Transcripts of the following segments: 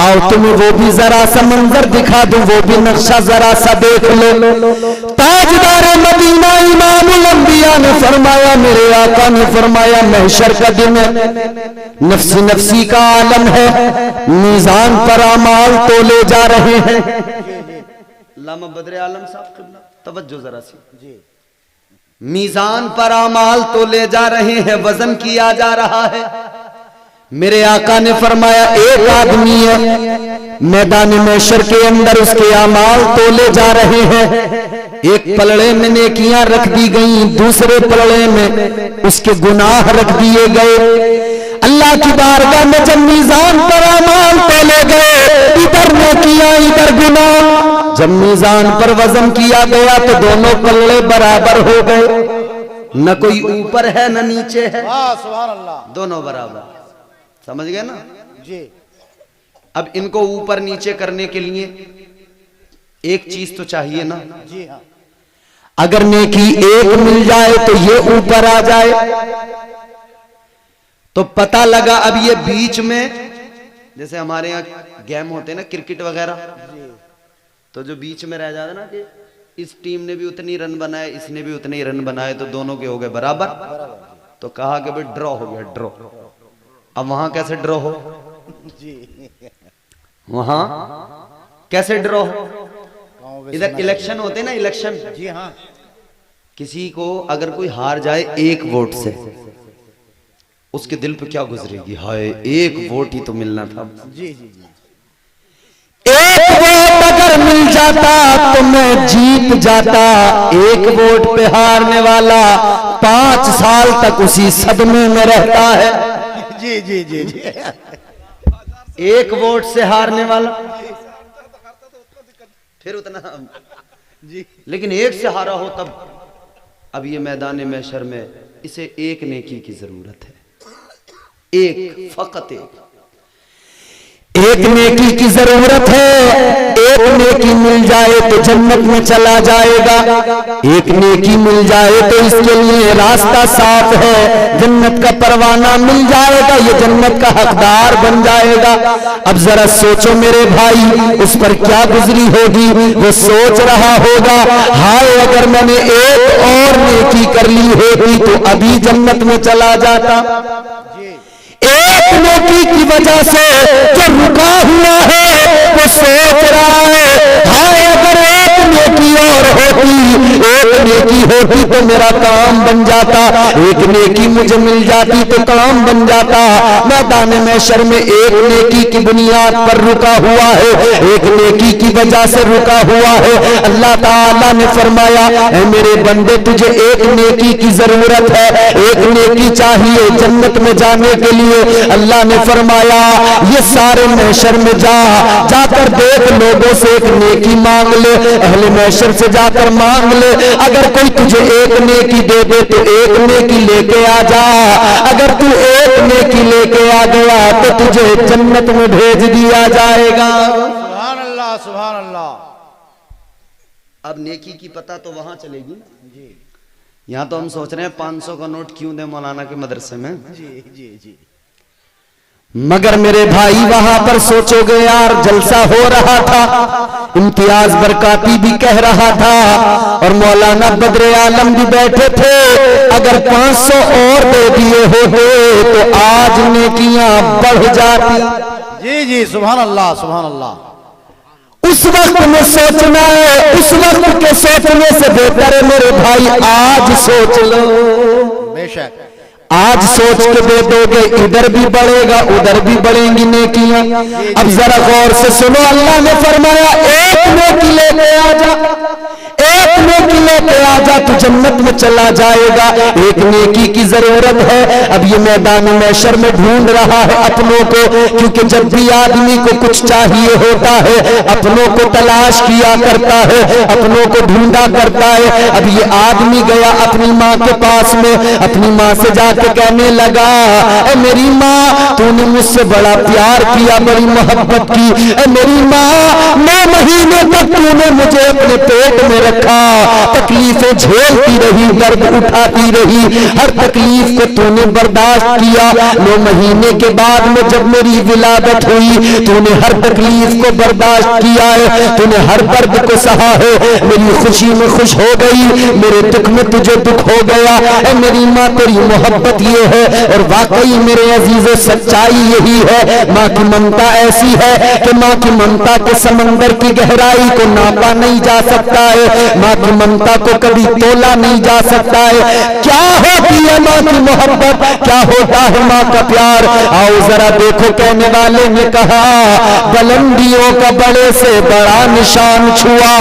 आओ तुम्हें वो भी जरा सा मंजर दिखा दूं, वो भी नक्शा जरा सा देख लो। ताजदार मदीना इमामुल अंबिया ने फरमाया, मेरे आका ने फरमाया, महशर का दिन है, नफ्सी नफ्सी का आलम है, मीजान पर अमाल तोले जा रहे हैं। लामा बदरे आलम साहब किबला तवज्जो जरा सी। मीजान पर अमाल तोले जा रहे हैं, वजन किया जा रहा है। मेरे आका ने फरमाया, एक आदमी है मैदान महशर के अंदर, उसके अमाल तोले जा रहे हैं। एक पलड़े में नेकियां रख दी गई, दूसरे पलड़े में उसके गुनाह रख दिए गए। अल्लाह की बारगाह में जब मीजान पर अमाल तोले गए, इधर नेकियां इधर गुनाह, जब मीजान पर वजन किया गया तो दोनों पलड़े बराबर हो गए, न कोई ऊपर है न नीचे है, सुभान अल्लाह, दोनों बराबर। समझ गए ना जी। अब इनको ऊपर नीचे करने के लिए एक चीज तो चाहिए ना। जी हाँ। अगर नेकी एक मिल जाए तो ये ऊपर आ जाए, तो पता लगा अब ये बीच में, जैसे हमारे यहाँ गेम होते हैं ना क्रिकेट वगैरह, तो जो बीच में रह जाता ना कि इस टीम ने भी उतनी रन बनाए, इसने भी उतने ही रन बनाए, तो दोनों के हो गए बराबर। तो कहा कि भाई ड्रॉ हो गया, ड्रॉ। अब वहां कैसे ड्रॉ हो जी, वहां कैसे ड्रॉ हो? इधर इलेक्शन होते ना, इलेक्शन। जी हाँ। किसी को अगर कोई हार जाए एक वोट से, उसके दिल पे क्या गुजरेगी, हाय एक वोट ही तो मिलना था। जी जी जी। एक वोट अगर मिल जाता तो मैं जीत जाता। एक वोट पे हारने वाला 5 साल तक उसी सदमे में रहता है। जी जी जी जी। एक वोट से हारने वाला फिर उतना जी, लेकिन एक से हारा हो तब। अब ये मैदान महशर में इसे एक नेकी की जरूरत है, एक, फकत एक नेकी की जरूरत है। एक नेकी मिल जाए तो जन्नत में चला जाएगा, एक नेकी मिल जाए तो इसके लिए रास्ता साफ है, जन्नत का परवाना मिल जाएगा, ये जन्नत का हकदार बन जाएगा। अब जरा सोचो मेरे भाई, उस पर क्या गुजरी होगी, वो सोच रहा होगा, हाय अगर मैंने एक और नेकी कर ली होती तो अभी जन्नत में चला जाता। एक नेकी की वजह से जो रुका हुआ है वो सोच रहा है, हाय अगर एक नेकी और होती, एक नेकी होती तो मेरा काम बन जाता, एक नेकी मुझे मिल जाती तो काम बन जाता। मैदान महशर में एक नेकी की बुनियाद पर रुका हुआ है, एक नेकी की वजह से रुका हुआ है। अल्लाह ताला ने फरमाया, ऐ मेरे बंदे तुझे एक नेकी की जरूरत है, एक नेकी चाहिए जन्नत में जाने के लिए। अल्लाह ने फरमाया, ये सारे महशर में जाकर देख, लोगों से एक नेकी मांग ले, अहले महशर से जाकर मांग ले। अगर कोई तुझे एक नेकी दे दे तो एक नेकी लेके आ जा, अगर तू एक नेकी लेके आ गया तो तुझे जन्नत में भेज दिया जाएगा। सुभान अल्लाह, सुभान अल्लाह। अब नेकी की पता तो वहां चलेगी जी। यहाँ तो हम सोच रहे हैं 500 का नोट क्यों दे मौलाना के मदरसे में। जी जी जी। मगर मेरे भाई वहां पर सोचोगे यार, जलसा हो रहा था, इम्तियाज बरकाती भी कह रहा था और मौलाना बदरे आलम भी बैठे थे, अगर 500 और दे दिए होते तो आज नेकियां बढ़ जाती। जी जी, सुभान अल्लाह, सुभान अल्लाह। उस वक्त में सोचना है, उस वक्त के सोचने से बेहतर है मेरे भाई आज सोच लो। बेशक आज सोच के दे दोगे, इधर भी बढ़ेगा उधर भी बढ़ेंगी नेकियां। अब जरा गौर से सुनो, अल्लाह ने फरमाया एक नेकी लेके आ जा, एक नेकी लेके आ जा, तू जन्नत में चला जाएगा। एक नेकी की जरूरत है। अब ये मैदान महशर में ढूंढ रहा है अपनों को, क्योंकि जब भी आदमी को कुछ चाहिए होता है अपनों को तलाश किया करता है, अपनों को ढूंढा करता है। अब ये आदमी गया अपनी माँ के पास में, अपनी माँ से जाकर कहने लगा, ए मेरी माँ तूने मुझसे बड़ा प्यार किया, बड़ी मोहब्बत की, ए मेरी माँ 9 महीने तक तूने मुझे अपने पेट में रखा, तकलीफें झेलती रही, दर्द उठाती रही, हर तकलीफ को तूने बर्दाश्त किया। 9 महीने के बाद में जब मेरी विलादत हुई, तूने हर तकलीफ को बर्दाश्त किया है, तूने हर दर्द को सहा है। मेरी खुशी में खुश हो गई, मेरे दुख में तुझे दुख हो गया। ऐ मेरी माँ, तेरी मोहब्बत ये है, और वाकई मेरे अजीजों सच्चाई यही है। माँ की ममता ऐसी है कि माँ की ममता के समंदर की गहराई को नापा नहीं जा सकता है, माँ की ममता को कभी तोला नहीं जा सकता है। क्या होती है माँ की मोहब्बत, क्या होता है माँ का प्यार, आओ जरा देखो। कहने वाले ने कहा, बुलंदियों का बड़े से बड़ा निशान छुआ,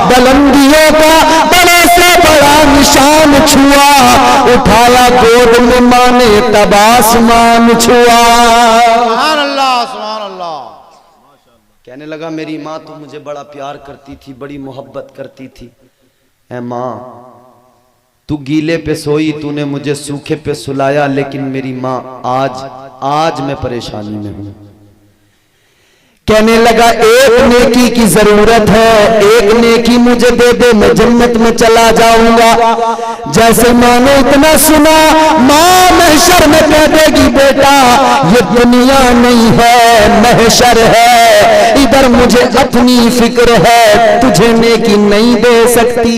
बुलंदियों का बड़े से बड़ा निशान छुआ, उठाया गोद में माँ ने तब आसमान छुआ। सुभान अल्लाह, सुभान अल्लाह। कहने लगा, मेरी माँ तो मुझे बड़ा प्यार करती थी, बड़ी मोहब्बत करती थी। ऐ माँ, तू गीले पे सोई, तूने मुझे सूखे पे सुलाया, लेकिन मेरी माँ आज मैं परेशानी में हूं। कहने लगा, एक नेकी की जरूरत है, एक नेकी मुझे दे दे, मैं जन्नत में चला जाऊंगा। जैसे माँ ने इतना सुना, माँ महशर में कह देगी, बेटा ये दुनिया नहीं है, महशर है, इधर मुझे अपनी फिक्र है, तुझे नेकी नहीं दे सकती।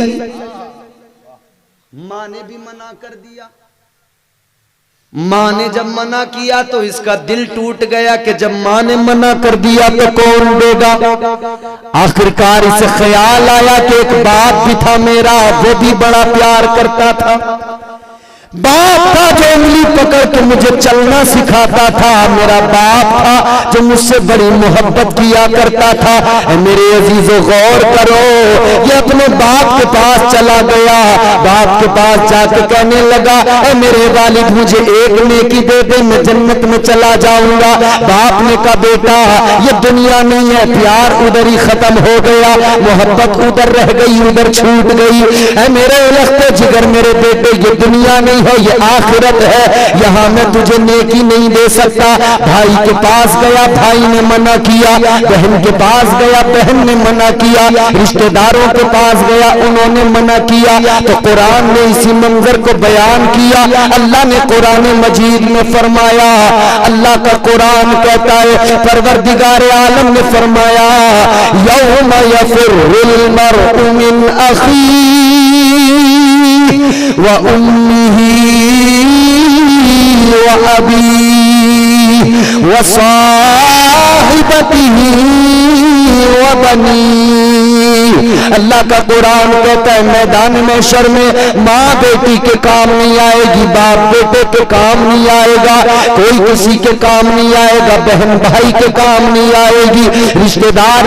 माँ ने भी मना कर दिया। माँ ने जब मना किया तो इसका दिल टूट गया कि जब माँ ने मना कर दिया तो कौन देगा। आखिरकार इसे ख्याल आया कि एक बाप भी था मेरा, वो भी बड़ा प्यार करता था। बाप था जो उंगली पकड़ के मुझे चलना सिखाता था, मेरा बाप था जो मुझसे बड़ी मोहब्बत किया करता था। मेरे अजीजों गौर करो, ये अपने बाप के पास चला गया, बाप के पास जाके कहने लगा, मेरे वालिद मुझे एक नेकी दे दे, मैं जन्नत में चला जाऊंगा। बाप ने कहा, बेटा ये दुनिया नहीं है, प्यार उधर ही खत्म हो गया, मोहब्बत उधर रह गई, उधर छूट गई। मेरे लखते जिगर मेरे बेटे, ये दुनिया नहीं है, ये आखिरत है, यहां मैं तुझे नेकी नहीं दे सकता। भाई के पास गया, भाई ने मना किया, बहन के पास गया, बहन ने मना किया, रिश्तेदारों के पास गया, उन्होंने मना किया। तो कुरान ने इसी मंजर को बयान किया। अल्लाह ने कुरान मजीद में फरमाया, अल्लाह का कुरान कहता है, परवरदिगार आलम ने फरमाया, यौम यफिर्रुल मर्उ मिन अखीही व उम्मिही व अबीही व साहिबतिही व बनीही। अल्लाह का कुरान कहता है, मैदान महशर में माँ बेटी के काम नहीं आएगी, बाप बेटे के काम नहीं आएगा, कोई किसी के काम नहीं आएगा, बहन भाई के काम नहीं आएगी, रिश्तेदार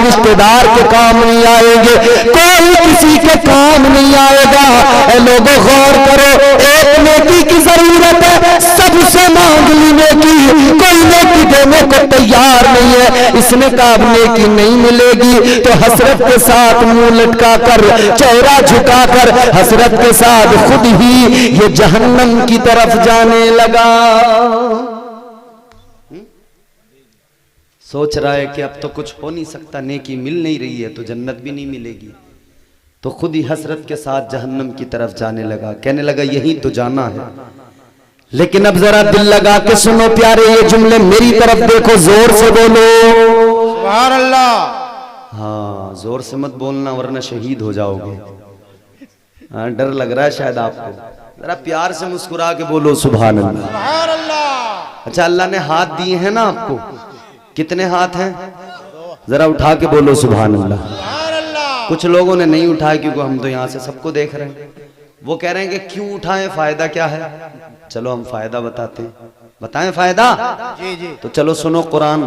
के काम नहीं आएंगे, कोई किसी के काम नहीं आएगा। लोगों गौर करो, एक नेकी की जरूरत है, सबसे मांग ली नेकी, कोई नेकी देने को तैयार नहीं है। इसने कहा नेकी नहीं मिलेगी, तो हसरत के साथ मुंह लटका कर, चेहरा झुकाकर, हसरत के साथ खुद ही ये जहन्नम की तरफ जाने लगा। सोच रहा है कि अब तो कुछ हो नहीं सकता, नेकी मिल नहीं रही है तो जन्नत भी नहीं मिलेगी, तो खुद ही हसरत के साथ जहन्नम की तरफ जाने लगा। कहने लगा, यही तो जाना है। लेकिन अब जरा दिल लगा के सुनो प्यारे, ये जुमले मेरी तरफ देखो, जोर से बोलो सुभान अल्लाह। हाँ, जोर से मत बोलना वरना शहीद हो जाओगे। हाँ, डर लग रहा है शायद आपको, जरा प्यार से मुस्कुरा के बोलो सुभान अल्लाह। सुभान अल्लाह। अच्छा, अल्लाह ने हाथ दिए हैं ना आपको, कितने हाथ हैं? जरा उठा के बोलो सुभान अल्लाह। सुभान अल्लाह। कुछ लोगों ने नहीं उठाया क्योंकि हम तो यहाँ से सबको देख रहे हैं। वो कह रहे हैं कि क्यों उठाएं, फायदा क्या है? चलो हम फायदा बताते हैं, बताएं फायदा। जी जी। तो चलो सुनो कुरान,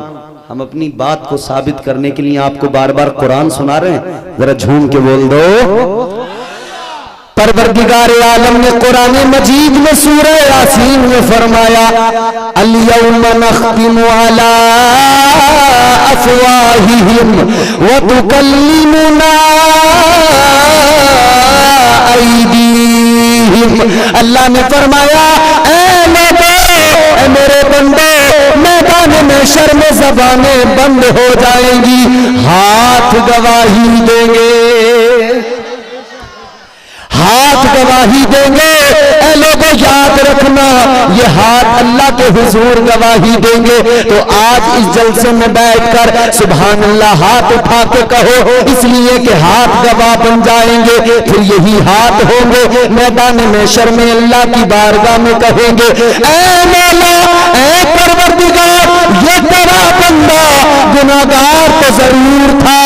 हम अपनी बात को साबित करने के लिए आपको बार बार कुरान सुना रहे हैं, जरा झूम के बोल दो। परवरदिगार आलम ने कुरान मजीद में सूरह यासीन में फरमाया, अल-यौम नख्तिमु अला अफ़वाहिहिम व तुकल्लिमुना ऐदीहिम। अल्लाह ने फरमाया, ऐ मेरे बंदे, मैदान महशर में ज़बानें बंद हो जाएंगी, हाथ गवाही देंगे। गवाही देंगे। ऐ लोगों याद रखना, ये हाथ अल्लाह के हुजूर गवाही देंगे। तो आज इस जलसे में बैठकर सुभान अल्लाह हाथ उठा के कहो, इसलिए कि हाथ गवाह बन जाएंगे। फिर यही हाथ होंगे मैदान में शर्मे अल्लाह की बारगाह में कहेंगे, ऐ मौला, ऐ परवरदिगार, ये तेरा बंदा गुनाहगार तो जरूर था,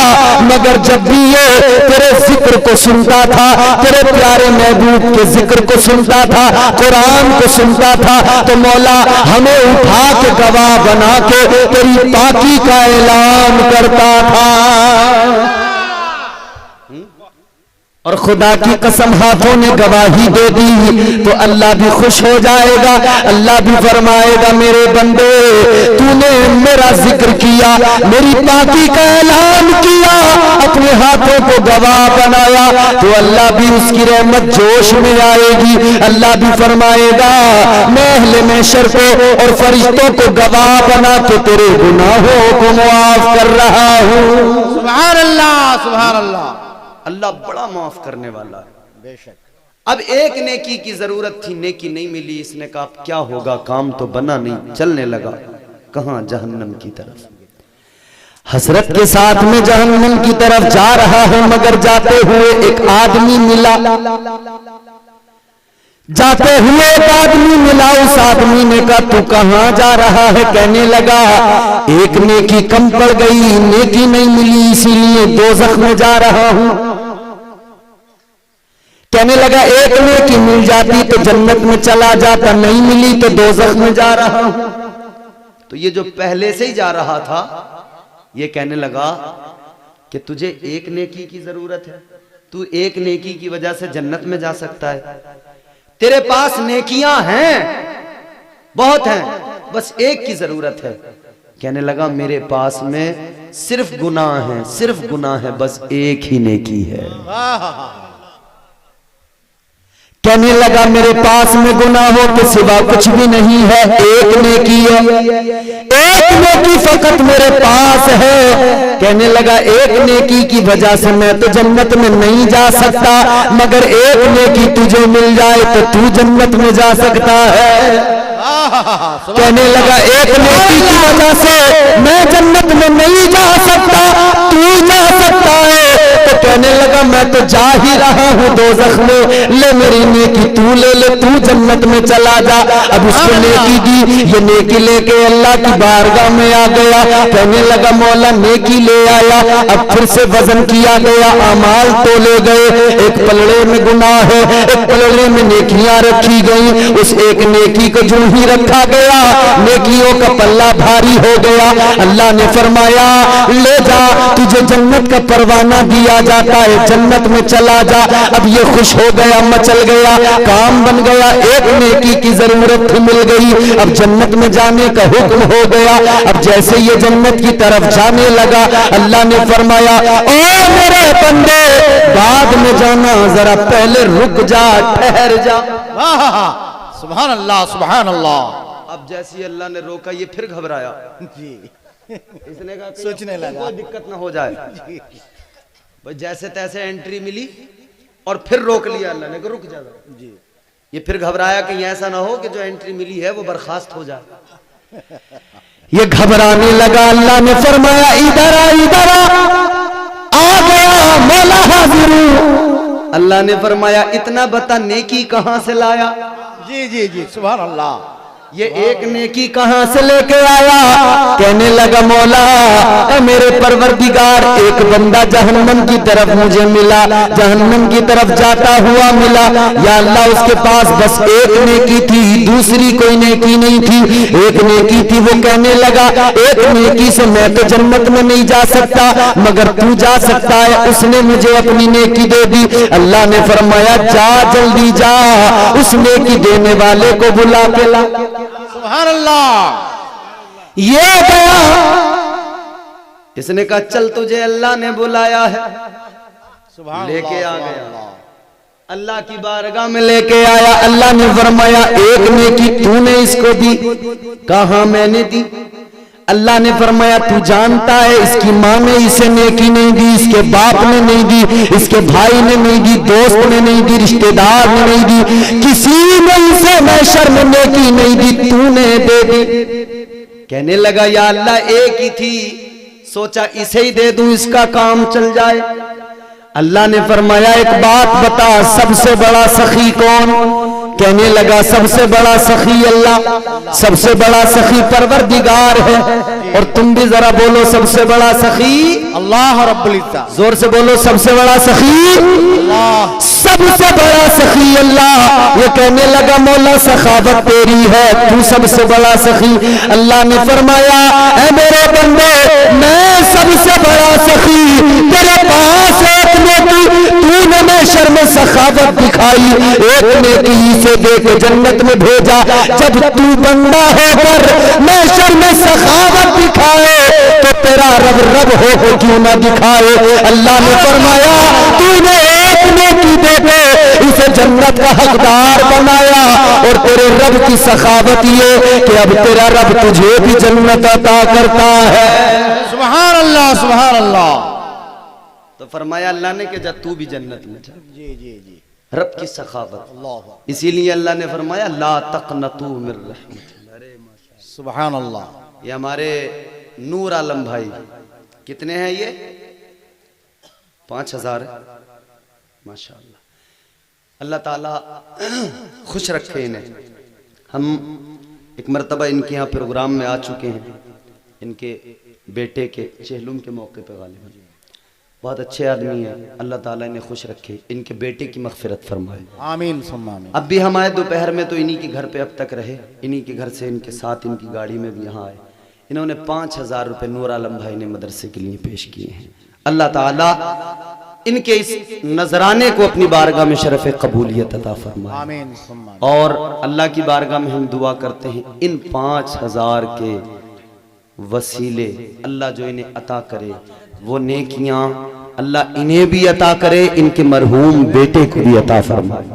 मगर जब भी ये तेरे जिक्र को सुनता था, तेरे प्यारे महबूब के जिक्र को सुनता था, कुरान को सुनता था, तो मौला हमें उठा के गवाह बना के तेरी पाकी का ऐलान करता था। और खुदा की कसम हाथों ने गवाही दे दी तो अल्लाह भी खुश हो जाएगा। अल्लाह भी फरमाएगा, मेरे बंदे तूने मेरा जिक्र किया, मेरी पाकी का ऐलान किया, अपने हाथों को गवाह बनाया, तो अल्लाह भी उसकी रहमत जोश में आएगी। अल्लाह भी फरमाएगा, मैं अहले महशर को और फरिश्तों को गवाह बना के तेरे गुनाहों को मुआफ कर रहा हूं। सुभान अल्लाह, सुभान अल्लाह। अल्लाह बड़ा माफ करने वाला है। बेशक। अब एक नेकी की जरूरत थी, नेकी नहीं मिली, इसने कहा क्या होगा, काम तो बना नहीं, चलने लगा कहां, जहन्नम की तरफ। हसरत के साथ में जहन्नम की तरफ जा रहा है, मगर जाते हुए एक आदमी मिला। जाते हुए एक आदमी मिला, उस आदमी ने कहा तू कहां जा रहा है? कहने लगा एक नेकी कम पड़ गई, नेकी नहीं मिली, इसीलिए दोज़ख में जा रहा हूं। कहने लगा एक नेकी मिल जाती तो जन्नत में चला जाता, नहीं मिली तो दोज़ख में जा रहा हूं। तो ये जो पहले से ही जा रहा था, ये कहने लगा कि तुझे एक नेकी की जरूरत है, तू एक नेकी की वजह से जन्नत में जा सकता है, तेरे पास नेकियां हैं, बहुत हैं, बस एक की जरूरत है। कहने लगा मेरे पास में सिर्फ गुनाह है, सिर्फ गुनाह है, बस एक ही नेकी है। कहने लगा मेरे पास में गुनाहों के सिवा कुछ भी नहीं है, एक नेकी है, एक नेकी फकत मेरे पास है। कहने लगा एक नेकी की वजह से मैं तो जन्नत में नहीं जा सकता, मगर एक नेकी तुझे मिल जाए तो तू जन्नत में जा सकता है। कहने लगा एक नेकी की वजह से मैं जन्नत में नहीं जा सकता, तू जा सकता है। तो कहने लगा मैं तो जा ही रहा हूं दोज़ख में, ले मेरी नेकी तू ले ले, तू जन्नत में चला जा। अब उसको नेकी दी, ये नेकी लेके अल्लाह की बारगाह में आ गया। कहने लगा मौला नेकी ले आया। अब फिर से वजन किया गया, अमाल तोले गए, एक पलड़े में गुनाह है, एक पलड़े में नेकियां रखी गई। उस एक नेकी को जो ही रखा गया, नेकियों का पल्ला भारी हो गया। अल्लाह ने फरमाया ले जा, तुझे जन्नत का परवाना दिया जाता है, जन्नत में चला जा। अब ये खुश हो गया, मचल गया, काम बन गया, एक नेकी की जरूरत थी मिल गई, अब जन्नत में जाने का हुक्म हो गया। अब जैसे ये जन्नत की तरफ जाने लगा, अल्लाह ने फरमाया ओ मेरे बंदे बाद में जाना, जरा पहले रुक जा, ठहर जा। सुभान अल्लाह, सुभान अल्लाह। अब जैसे अल्लाह ने रोका, ये फिर घबराया जी, इसने कहा सोचने लगा कोई दिक्कत ना हो जाए। भाई जैसे तैसे एंट्री मिली और फिर रोक लिया अल्लाह ने, रुक जा जी। ये फिर घबराया कहीं ऐसा ना हो कि जो एंट्री मिली है वो बर्खास्त हो जाए। ये घबराने लगा, अल्लाह ने फरमाया इधर आ, इधर आ गया मौला हाजिर। अल्लाह ने फरमाया इतना बता नेकी कहां से लाया? जी जी जी, सुभान अल्लाह। ये एक नेकी कहां से लेके आया? कहने लगा मौला मेरे परवरदिगार एक बंदा जहन्नम की तरफ मुझे मिला, जहन्नम की तरफ जाता हुआ मिला। या अल्लाह उसके पास बस एक नेकी थी, दूसरी कोई नेकी नहीं थी, एक नेकी थी। वो कहने लगा एक नेकी से मैं तो जन्नत में नहीं जा सकता, मगर तू जा सकता है। उसने मुझे अपनी नेकी दे दी। अल्लाह ने फरमाया जा जल्दी जा, उस नेकी देने वाले को बुला के ला। सुभान अल्लाह। ये गया, इसने कहा चल तुझे अल्लाह ने बुलाया है, लेके आ गया, अल्लाह की बारगाह में लेके आया। अल्लाह ने फरमाया एक नेकी तूने इसको दी, कहा मैंने दी। अल्लाह ने फरमाया तू जानता है इसकी माँ ने इसे नेकी नहीं दी, इसके बाप ने नहीं दी, इसके भाई ने नहीं दी, दोस्त ने नहीं दी, रिश्तेदार ने नहीं दी, किसी ने इसे महशर में नेकी नहीं दी, तूने दे दी। कहने लगा या अल्लाह एक ही थी, सोचा इसे ही दे दूं, इसका काम चल जाए। अल्लाह ने फरमाया एक बात बता, सबसे बड़ा सखी कौन? कहने लगा सबसे बड़ा सखी अल्लाह, सबसे बड़ा सखी परवरदिगार है। और तुम भी जरा बोलो सबसे बड़ा सखी अल्लाह रब्बुल इज्जत। जोर से बोलो सबसे बड़ा सखी अल्लाह। सबसे बड़ा सखी अल्लाह। ये कहने लगा मौला सखावत तेरी है, तू सबसे बड़ा सखी। अल्लाह ने फरमाया ऐ मेरे बंदे मैं सबसे बड़ा सखी, तेरे पास एक नेकी तूने महशर में सखावत दिखाई, एक नेकी से देके जन्नत में भेजा। जब तू बंदा होकर महशर में सखावत दिखाए तो तेरा रब रब हो क्यों ना दिखाए। अल्लाह ने फरमाया तूने एक नेकी देके इसे जन्नत का हकदार बनाया, और तेरे रब की सखावत ये कि अब तेरा रब तुझे भी जन्नत अता करता है। सुभान अल्लाह सुभान अल्लाह। तो फरमाया अल्लाह ने कि जा तू भी जन्नत में जा। जी जी जी। रब की सखावत, अल्लाह। इसीलिए अल्लाह ने फरमाया ला तक़नतू मिर रहमतिल्लाह। सुभान अल्लाह। ये हमारे नूर आलम भाई कितने हैं ये? 5000 माशाअल्लाह। अल्लाह ताला खुश रखे इन्हें। हम एक मरतबा इनके यहाँ प्रोग्राम में आ चुके हैं, इनके बेटे के चेहलुम के मौके पर गालिब। बहुत अच्छे आदमी हैं, अल्लाह ताला इन्हें खुश रखे, इनके बेटे की मग़फ़िरत फरमाए। आमीन सुम्मा आमीन। अब भी हम आए दोपहर में तो इन्हीं के घर पे अब तक रहे, इन्हीं के घर से इनके साथ इनकी गाड़ी में भी यहाँ आए। इन्होंने 5000 रुपये नूर आलम भाई ने मदरसे के लिए पेश किए हैं। अल्लाह ताला इनके इस नजराने को अपनी बारगाह में शरफ़ कबूलियत अता फरमाए। आमीन सुम्मा आमीन। और अल्लाह की बारगाह में हम दुआ करते हैं इन 5000 के वसीले अल्लाह जो इन्हें अता करे वो नेकियां अल्लाह इन्हें भी अता करे, इनके मरहूम बेटे को भी अता फरमाए।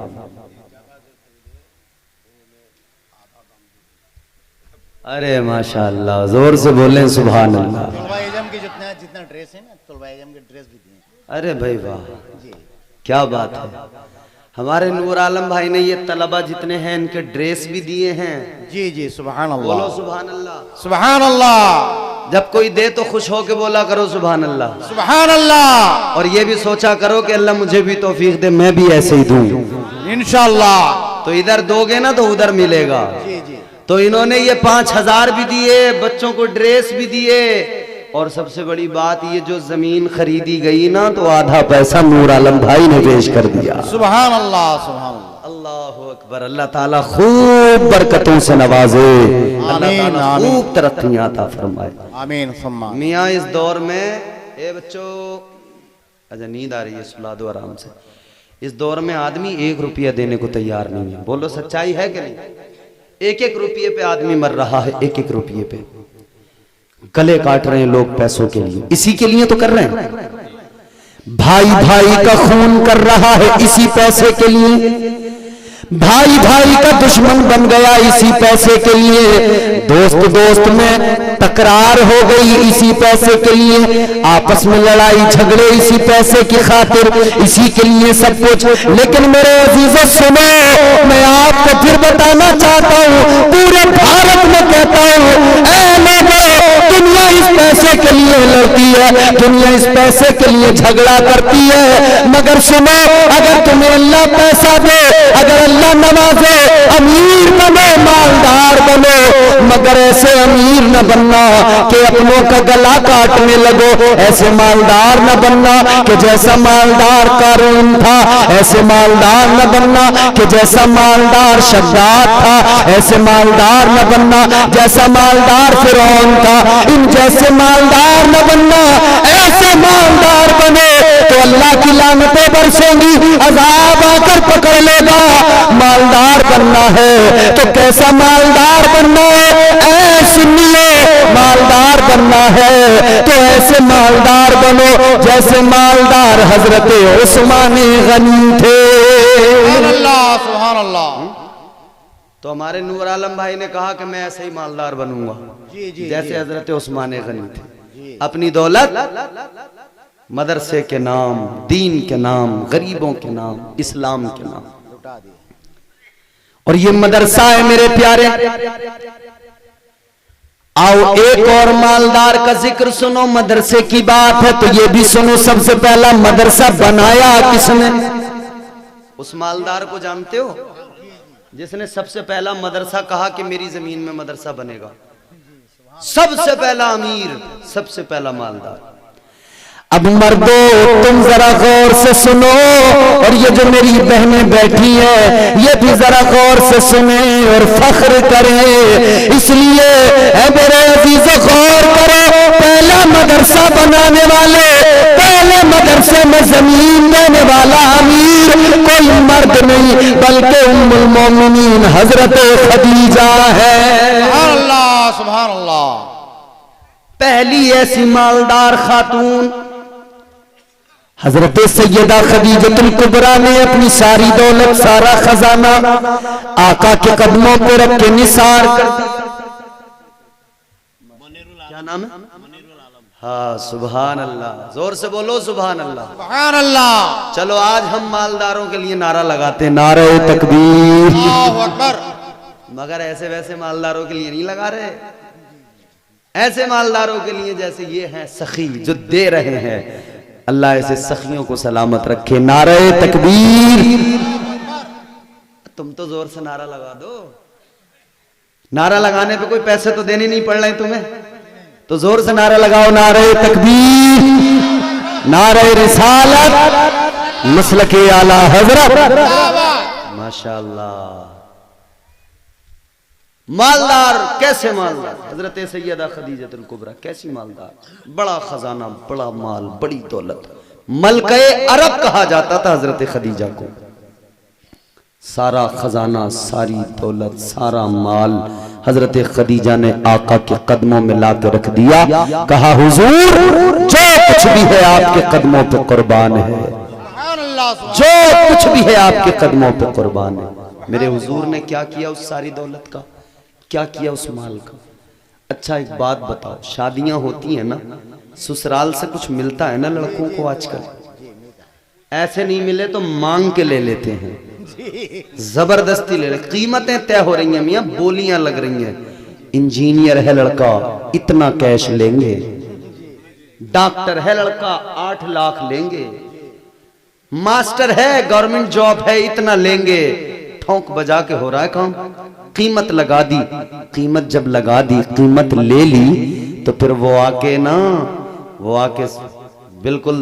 अरे माशाअल्लाह, जोर से बोलें सुभान अल्लाह। तलबा इल्म की जितना ड्रेस है ना, तलबा इल्म के ड्रेस भी दिए। अरे भाई वाह, क्या बात है। हमारे नूर आलम भाई ने ये तलबा जितने हैं इनके ड्रेस भी दिए हैं। जी जी सुभान अल्लाह। बोलो सुभान अल्लाह। सुभान अल्लाह। जब कोई दे तो खुश हो के बोला करो सुभान अल्लाह। सुभान अल्लाह। और ये भी सोचा करो कि अल्लाह मुझे भी तौफीक दे, मैं भी ऐसे ही दूं इंशाअल्लाह। तो इधर दोगे ना तो उधर मिलेगा। जी जी। तो इन्होंने ये 5000 भी दिए, बच्चों को ड्रेस भी दिए, और सबसे बड़ी बात ये जो जमीन खरीदी गई ना तो आधा पैसा नूर आलम भाई ने पेश कर दिया। सुभान अल्लाह सुभान अल्लाह। अल्लाह अकबर। अल्लाह ताला खूब बरकतों से नवाजे, अल्लाह ताला खूब तरक्कियां अता फरमाए। आमीन सुम्मा। मियाँ इस दौर में ए बच्चों, अच्छा नींद आ रही है, सुला दो आराम से। इस दौर में आदमी 1 रुपया देने को तैयार नहीं है। बोलो सच्चाई है कि नहीं? 1-1 रुपये पे आदमी मर रहा है, 1-1 रुपये पे गले काट रहे हैं लोग पैसों के लिए। इसी के लिए तो कर रहे हैं, भाई भाई का खून कर रहा है इसी पैसे के लिए, भाई भाई का दुश्मन बन गया इसी पैसे के लिए, दोस्त दोस्त में तकरार हो गई इसी पैसे के लिए, आपस में लड़ाई झगड़े इसी पैसे की खातिर, इसी के लिए सब कुछ। लेकिन मेरे अजीजों सुनो, मैं आपको फिर बताना चाहता हूँ, पूरे भारत में कहता हूँ दुनिया इस पैसे के लिए लड़ती है, दुनिया इस पैसे के लिए झगड़ा करती है। मगर सुनो, अगर तुम्हें अल्लाह पैसा दे, अगर अल्लाह नवाजे, अमीर बनो, मालदार बनो, मगर ऐसे अमीर न बनना कि अपनों का गला काटने लगो, ऐसे मालदार न बनना कि जैसा मालदार कारून था, ऐसे मालदार न बनना कि जैसा मालदार शद्दाद था, ऐसे मालदार न बनना जैसा मालदार फिरौन था। इन जैसे मालदार न बनना, ऐसे मालदार बने तो अल्लाह की लानतें बरसेंगी, अज़ाब आकर पकड़ लेगा। मालदार बनना है तो कैसा मालदार बनना है? सुनिए, मालदार बनना है तो ऐसे मालदार बनो जैसे मालदार हजरत उस्मान गनी थे। सुभान अल्लाह सुभान अल्लाह। तो हमारे नूर आलम भाई ने कहा कि मैं ऐसे ही मालदार बनूंगा जी जी जैसे हजरत उस्मान गनी थे। अपनी दौलत मदरसे के नाम, दीन के नाम, गरीबों के नाम, इस्लाम के नाम। लुटा दिए। और ये मदरसा है मेरे प्यारे। आओ एक और मालदार का जिक्र सुनो, मदरसे की बात है तो ये भी सुनो। सबसे पहला मदरसा बनाया किसने? उस मालदार को जानते हो जिसने सबसे पहला मदरसा कहा कि मेरी जमीन में मदरसा बनेगा? सबसे पहला अमीर, सबसे पहला मालदार। अब मर्दो तुम जरा गौर से सुनो, और ये जो मेरी बहनें बैठी हैं ये भी जरा गौर से सुने और फख्र करें। इसलिए है मेरे अजीजों, गौर करो, पहला मदरसा बनाने वाले, पहले मदरसे में जमीन देने वाला अमीर कोई मर्द नहीं बल्कि उम्मुल मोमिनीन हजरत खदीजा है। सुभान अल्लाह, सुभान अल्लाह। पहली ऐसी मालदार खातून हजरत सैयदा खदीजतुल कुबरा ने अपनी सारी दौलत, सारा खजाना आका के कदमों पे रख के निसार कर दी। क्या नाम है? हाँ, सुभान अल्लाह, जोर से बोलो सुभान अल्लाह। सुभान अल्लाह। चलो आज हम मालदारों के लिए नारा लगाते हैं, नारे तकबीर। अल्लाहु अकबर। मगर ऐसे वैसे मालदारों के लिए नहीं लगा रहे, ऐसे मालदारों के लिए जैसे ये हैं सखी जो दे रहे हैं। अल्लाह ऐसे सखियों को सलामत रखे। नारे तकबीर। तुम तो जोर से नारा लगा दो। नारा लगाने पे कोई पैसे तो देने नहीं पड़ रहे तुम्हें, तो जोर से नारा लगाओ। नारे तकबीर, नारे रिसालत, मसलके आला हजरत। माशाअल्लाह। मालदार, कैसे मालदार? हजरत सैयदा खदीजतुल कुबरा कैसी मालदार? बड़ा खजाना, बड़ा माल, बड़ी दौलत। मलके अरब कहा जाता था हजरत खदीजा को। सारा खजाना, सारी दौलत, सारा माल हजरत खदीजा ने आका के कदमों में ला के रख दिया। कहा हुजूर जो कुछ भी है आपके कदमों पे कुर्बान है, जो कुछ भी है आपके कदमों पे कुर्बान है। मेरे हुजूर ने क्या किया उस सारी दौलत का, क्या किया उस माल का? अच्छा एक बात बताओ, शादियां होती हैं ना, ससुराल से कुछ मिलता है ना लड़कों को आजकल? ऐसे नहीं मिले तो मांग के ले लेते हैं, जबरदस्ती ले रहे। कीमतें तय हो रही हैं मियां, बोलियां लग रही हैं। इंजीनियर है लड़का, इतना कैश लेंगे। डॉक्टर है लड़का, 8 लाख लेंगे। मास्टर है, गवर्नमेंट जॉब है, इतना लेंगे। ठोंक बजा के हो रहा है काम। कीमत लगा दी, कीमत जब लगा दी, कीमत ले ली, तो फिर वो आके बिल्कुल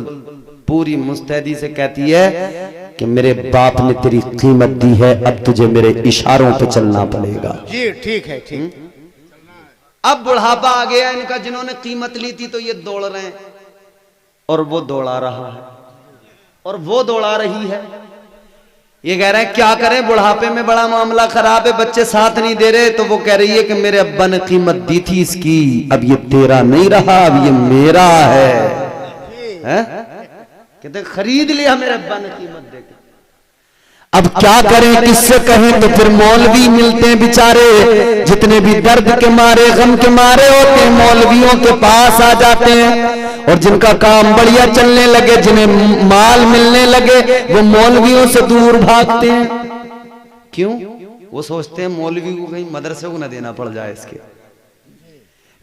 पूरी मुस्तैदी से कहती है कि मेरे बाप ने तेरी कीमत दी है, अब तुझे मेरे इशारों पे चलना पड़ेगा। जी ठीक है, ठीक। अब बुढ़ापा आ गया इनका, जिन्होंने कीमत ली थी तो ये दौड़ रहे हैं, और वो दौड़ा रहा है, और वो दौड़ा रही है। ये कह रहे हैं क्या करें, बुढ़ापे में बड़ा मामला खराब है, बच्चे साथ नहीं दे रहे। तो वो कह रही है कि मेरे अब्बा ने कीमत दी थी इसकी, अब ये तेरा नहीं रहा, अब ये मेरा है? कहते खरीद लिया मेरे अब्बा ने कीमत देकर। अब क्या करें, किससे कहें? तो फिर मौलवी मिलते हैं बेचारे, जितने भी दर्द के मारे, गम के मारे होते हैं, मौलवियों के पास आ जाते हैं। और जिनका काम बढ़िया चलने लगे, जिन्हें माल मिलने लगे, वो मौलवियों से दूर भागते हैं। क्यों? वो सोचते हैं मौलवी को कहीं मदरसे को ना देना पड़ जाए इसके।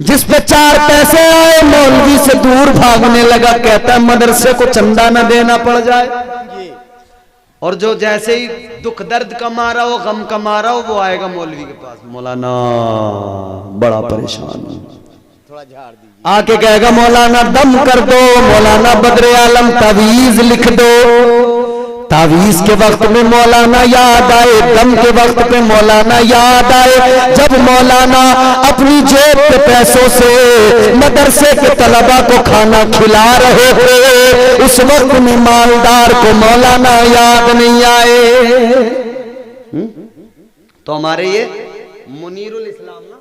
जिस पे 4 पैसे आए मौलवी से दूर भागने लगा, कहता है मदरसे को चंदा न देना पड़ जाए। और जो जैसे ही दुख दर्द का मारा हो, गम का मारा हो, वो आएगा मौलवी के पास, मौलाना बड़ा परेशान हूं, थोड़ा झाड़ दीजिए। आके कहेगा मौलाना दम कर दो, मौलाना बदरे आलम तावीज लिख दो। तावीज के वक्त में मौलाना याद आए, दम के वक्त पे मौलाना याद आए। जब मौलाना अपनी जेब के पैसों से मदरसे के तलबा को खाना खिला रहे थे, उस वक्त में मालदार को मौलाना याद नहीं आए। तो हमारे ये मुनीरुल इस्लाम ना,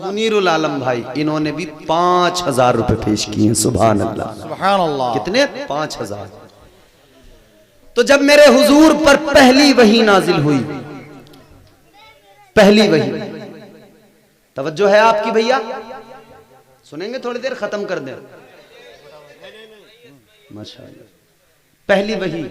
मुनीरुल आलम भाई, इन्होंने भी 5000 रुपए पेश किए। सुभान अल्लाह, सुभान अल्लाह। कितने? 5000। तो जब मेरे हुजूर पर पहली वही नाजिल हुई, पहली वही, तवज्जो है आपकी भैया, सुनेंगे थोड़ी देर, खत्म कर दें। माशाअल्लाह। पहली वही